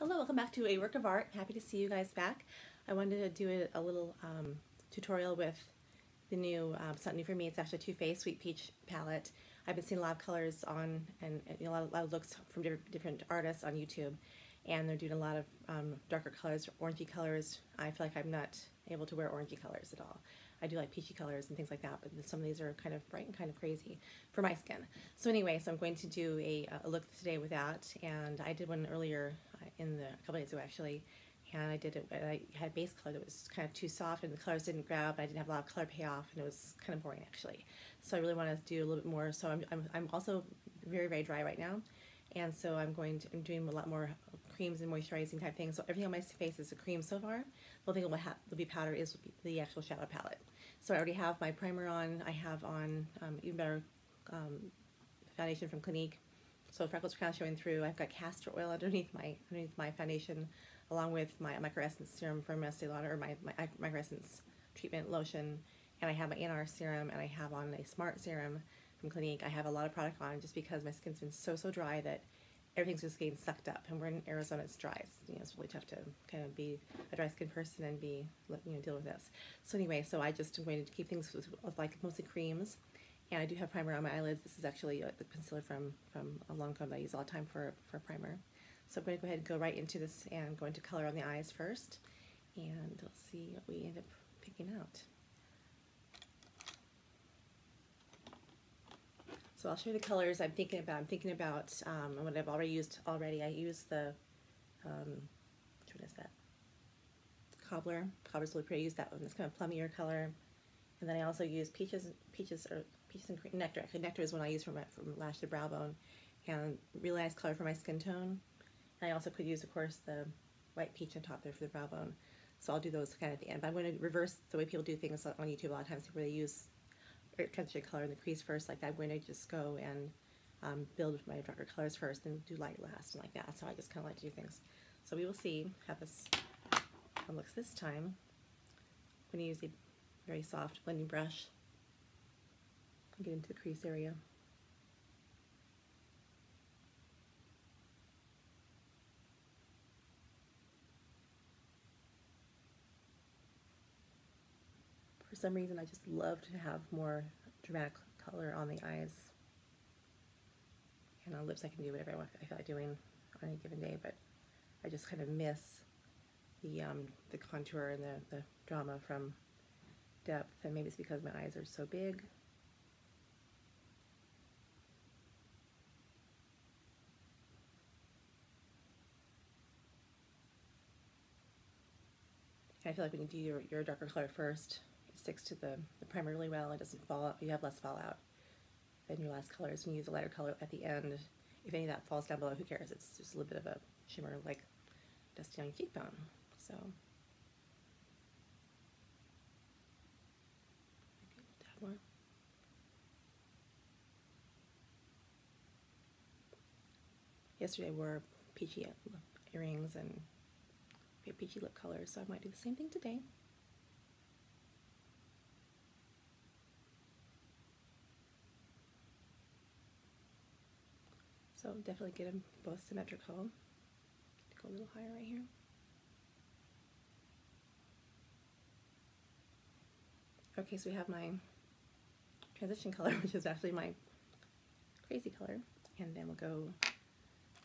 Hello, welcome back to A Work of Art. Happy to see you guys back. I wanted to do a little tutorial with the new, it's not new for me, it's actually Too Faced Sweet Peach palette. I've been seeing a lot of colors on, and a lot of looks from different artists on YouTube, and they're doing a lot of darker colors, orangey colors. I feel like I'm not able to wear orangey colors at all. I do like peachy colors and things like that, but some of these are kind of bright and kind of crazy for my skin. So anyway, so I'm going to do a look today with that, and I did one earlier a couple days ago actually, and I did it. I had a base color that was kind of too soft, and the colors didn't grab. I didn't have a lot of color payoff, and it was kind of boring actually. So I really want to do a little bit more. So I'm also very dry right now, and so I'm doing a lot more creams and moisturizing type things. So everything on my face is a cream so far. The only thing will be powder is the actual shadow palette. So I already have my primer on. I have on Even Better foundation from Clinique. So freckles are kind of showing through. I've got castor oil underneath my foundation, along with my microessence serum from Estée Lauder, or my microessence treatment lotion, and I have my ANR serum, and I have on a Smart serum from Clinique. I have a lot of product on just because my skin's been so dry that everything's just getting sucked up, and we're in Arizona, it's dry. It's really tough to kind of be a dry skin person and deal with this. So anyway, so I just am going to keep things with like mostly creams, and I do have primer on my eyelids. This is actually the concealer from a long time that I use all the time for primer. So I'm going to go ahead and go right into this and go into color on the eyes first, and we'll see what we end up picking out. So I'll show you the colors I'm thinking about. I'm thinking about what I've already used. I used the, what is that? Cobbler. Cobbler's really pretty. I used that one. It's kind of plummier color. And then I also used peaches and cream. Nectar. Actually, Nectar is one I use from Lash to Brow Bone, and really nice color for my skin tone. And I also could use, of course, the white peach on top there for the brow bone. So I'll do those kind of at the end. But I'm going to reverse the way people do things on YouTube a lot of times, where they use concentrated color in the crease first like that. I'm going to just go and build my darker colors first and do light last and like that. So I just kind of like to do things. So we will see how this one looks this time. I'm going to use a very soft blending brush and get into the crease area. For some reason, I just love to have more dramatic color on the eyes. And on lips, I can do whatever I feel like doing on any given day, but I just kind of miss the contour and the drama from depth, and maybe it's because my eyes are so big. And I feel like when you do your darker color first, it sticks to the primer really well. It doesn't fall out. You have less fallout than your last colors. When you use a lighter color at the end, if any of that falls down below, who cares? It's just a little bit of a shimmer, like dusty on your cheekbone. So more. Yesterday I wore peachy earrings and peachy lip colors, so I might do the same thing today. So definitely get them both symmetrical. Go a little higher right here. Okay, so we have my transition color, which is actually my crazy color, and then we'll go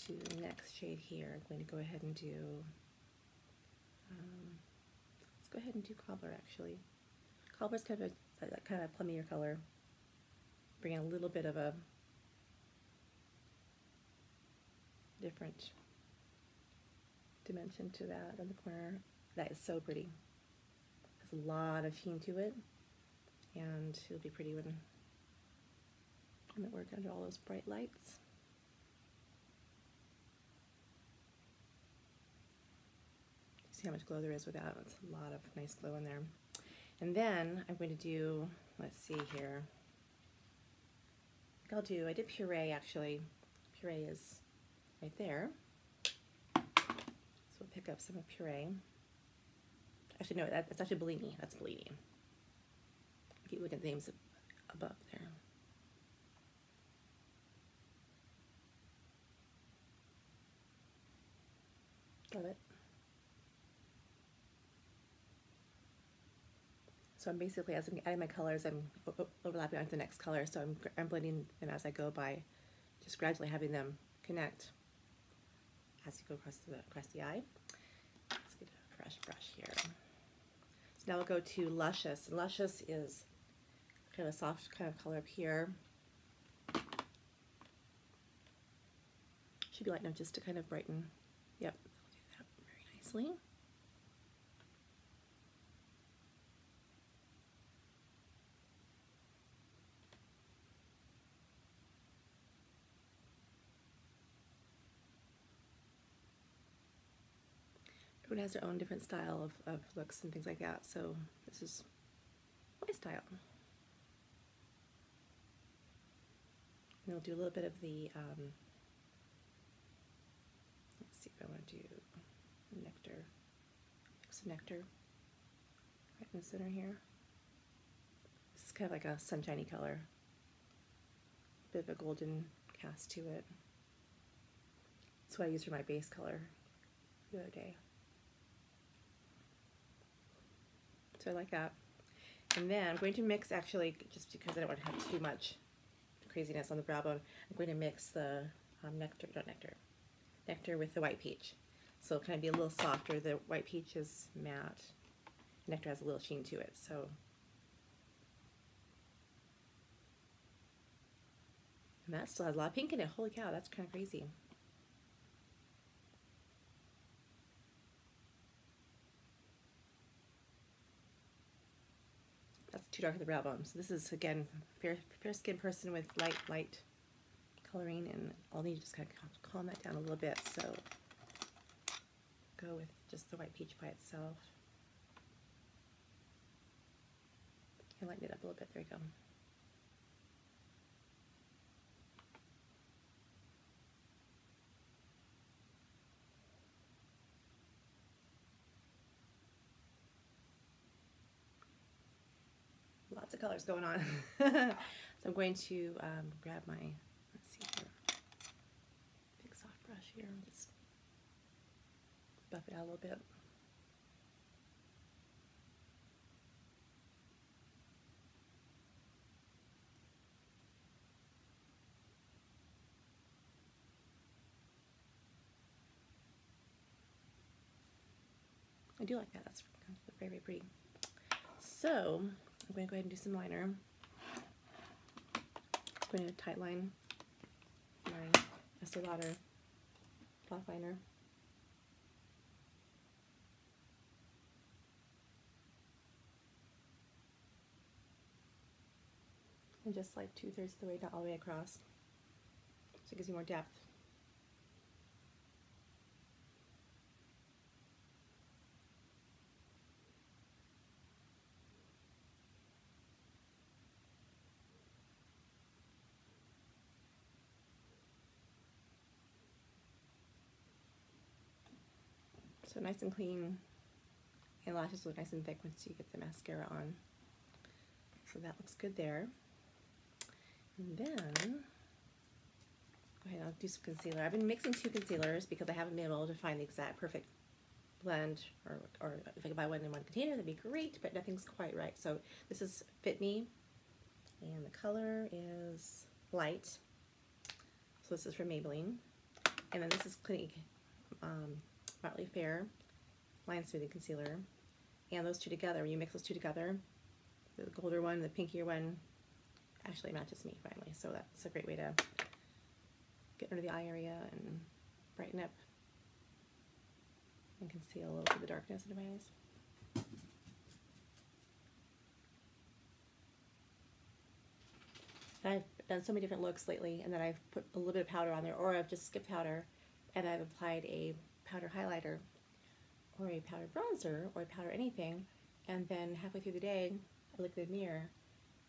to the next shade here. I'm going to go ahead and do, let's go ahead and do Cobbler actually. Cobbler's kind of a plummier color, bringing a little bit of a different dimension to that in the corner. That is so pretty. Has a lot of sheen to it, and it'll be pretty when I'm at work under all those bright lights. See how much glow there is with that. It's a lot of nice glow in there. And then I'm going to do, let's see here. I think I did Puree actually. Puree is right there. So we'll pick up some of Puree. Actually, no, that's actually Bellini. That's Bellini. Keep looking at the names above there. Love it. So I'm basically, as I'm adding my colors, I'm overlapping onto the next color, so I'm blending them as I go by, just gradually having them connect as you go across the eye. Let's get a fresh brush here. So now we'll go to Luscious. And Luscious is kind of a soft kind of color up here. Should be light enough just to kind of brighten. Yep, I'll do that very nicely. Everyone has their own different style of looks and things like that, so this is my style. And I'll do a little bit of the, let's see if I want to do Nectar. Some Nectar right in the center here. This is kind of like a sunshiny color. A bit of a golden cast to it. That's what I used for my base color the other day. So I like that. And then I'm going to mix, actually, just because I don't want to have too much craziness on the brow bone, I'm going to mix the Nectar with the white peach. So it'll kind of be a little softer. The white peach is matte. Nectar has a little sheen to it. So, and that still has a lot of pink in it. Holy cow, that's kind of crazy. That's too dark for the brow bone. So this is, again, fair skinned person with light coloring, and I'll need to just kind of calm that down a little bit. So go with just the white peach by itself. And lighten it up a little bit. There you go. Lots of colors going on. So I'm going to grab my, let's see here, big soft brush here and just buff it out a little bit. I do like that. That's very, very pretty. So I'm going to go ahead and do some liner. I'm going to tight line my Estée Lauder black liner. And just like 2/3 of the way, not all the way across. So it gives you more depth. So nice and clean, and lashes look nice and thick once you get the mascara on. So that looks good there. And then, go ahead, I'll do some concealer. I've been mixing 2 concealers because I haven't been able to find the exact perfect blend, or if I could buy one in one container, that'd be great, but nothing's quite right. So this is Fit Me, and the color is light. So this is from Maybelline. And then this is Clinique Moderately Fair Line Smoothing Concealer. And those two together, when you mix those two together, the golder one, the pinkier one, actually matches me finally. So that's a great way to get under the eye area and brighten up and conceal a little bit of the darkness under my eyes. And I've done so many different looks lately, and then I've put a little bit of powder on there, or I've just skipped powder, and I've applied a powder highlighter, or a powder bronzer, or a powder anything, and then halfway through the day, I look in the mirror,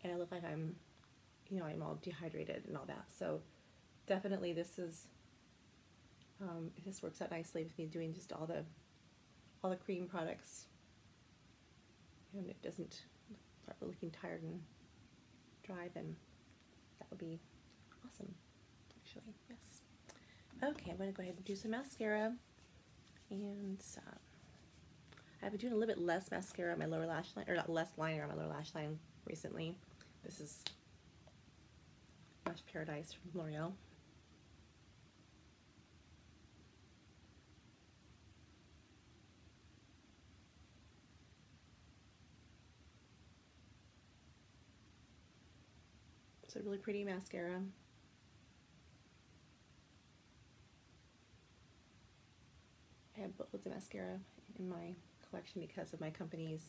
and I look like I'm, you know, I'm all dehydrated and all that. So definitely this is, this works out nicely with me doing just all the cream products, and it doesn't start looking tired and dry, then that would be awesome, actually. Yes. Okay, I'm going to go ahead and do some mascara. And I've been doing a little bit less mascara on my lower lash line, or not less liner on my lower lash line recently. This is Lash Paradise from L'Oreal. It's a really pretty mascara. I have boatloads of mascara in my collection because of my companies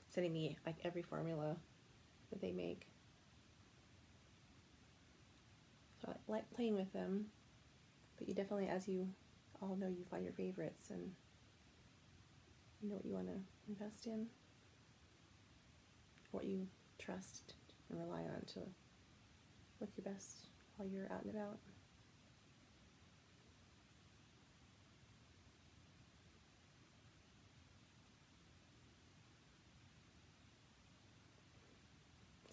sending me like every formula that they make. So I like playing with them, but you definitely, as you all know, you find your favorites and you know what you want to invest in, what you trust and rely on to look your best while you're out and about.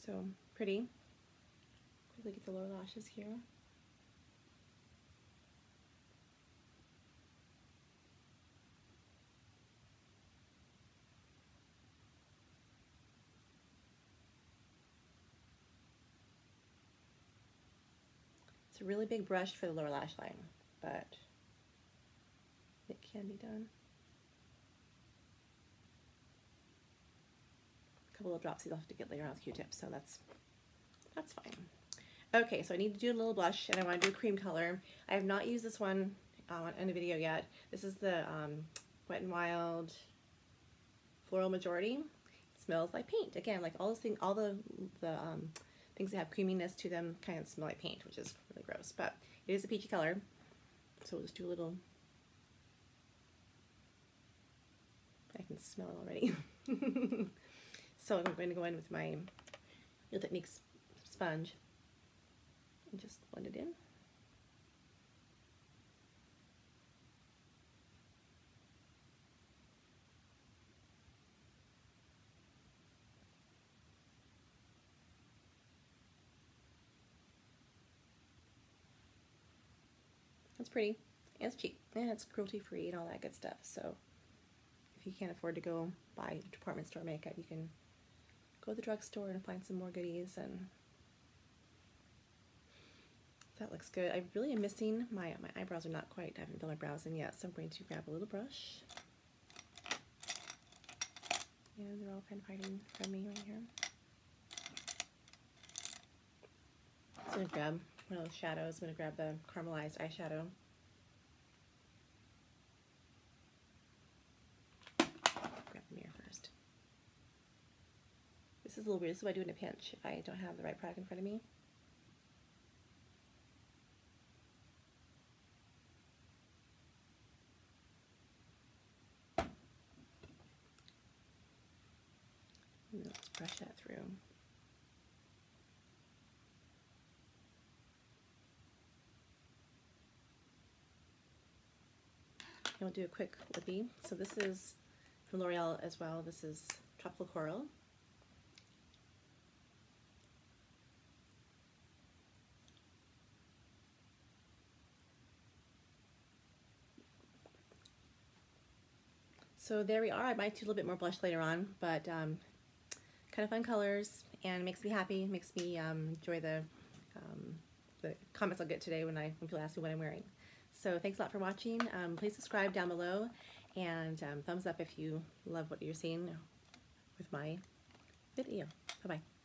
So pretty. Quickly get the lower lashes here. It's a really big brush for the lower lash line, but it can be done. A couple of drops you'll have to get later on with Q-tips, so that's fine. Okay, so I need to do a little blush, and I want to do a cream color. I have not used this one in a video yet. This is the Wet n Wild Floral Majority. It smells like paint. Again, like all those things, all the things that have creaminess to them kind of smell like paint, which is really gross. But it is a peachy color, so we'll just do a little. I can smell it already. So I'm going to go in with my Real Techniques sponge and just blend it in. It's pretty, and it's cheap, and it's cruelty-free and all that good stuff. So if you can't afford to go buy department store makeup, you can go to the drugstore and find some more goodies. And that looks good. I really am missing my eyebrows are not quite, I haven't filled my brows in yet, so I'm going to grab a little brush. And they're all kind of hiding from me right here. So I'm going to grab one of those shadows. I'm going to grab the Caramelized eyeshadow. Grab the mirror first. This is a little weird. This is what I do in a pinch if I don't have the right product in front of me. And let's brush that through. And we'll do a quick lippy. So this is from L'Oreal as well. This is Tropical Coral. So there we are. I might do a little bit more blush later on, but kind of fun colors, and makes me happy, makes me enjoy the comments I'll get today when people ask me what I'm wearing. So thanks a lot for watching. Please subscribe down below, and thumbs up if you love what you're seeing with my video. Bye-bye.